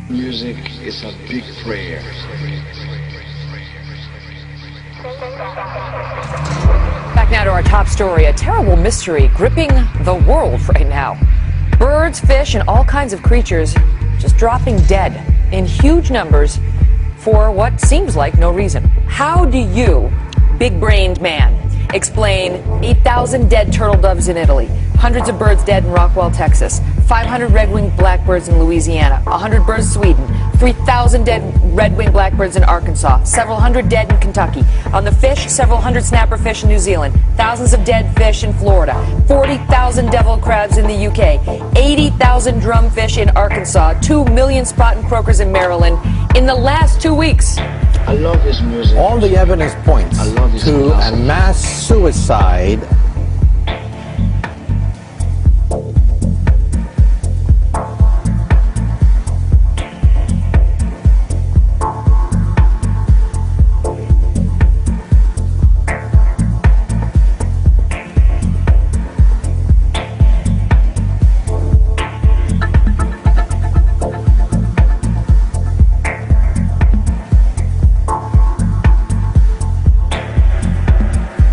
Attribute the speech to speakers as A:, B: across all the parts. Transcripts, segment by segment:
A: Music is a big prayer.
B: Back now to our top story, a terrible mystery gripping the world right now. Birds, fish, and all kinds of creatures just dropping dead in huge numbers for what seems like no reason. How do you, big-brained man, explain 8,000 dead turtle doves in Italy, hundreds of birds dead in Rockwell, Texas, 500 red-winged blackbirds in Louisiana, 100 birds in Sweden, 3,000 dead red-winged blackbirds in Arkansas, several hundred dead in Kentucky. On the fish, several hundred snapper fish in New Zealand, thousands of dead fish in Florida, 40,000 devil crabs in the UK, 80,000 drumfish in Arkansas, 2 million spot and croakers in Maryland in the last 2 weeks.
A: I love his music.
C: All the evidence points to a mass suicide.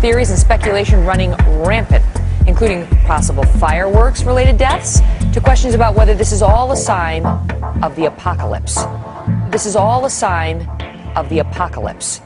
B: Theories and speculation running rampant, including possible fireworks-related deaths, to questions about whether this is all a sign of the apocalypse. This is all a sign of the apocalypse.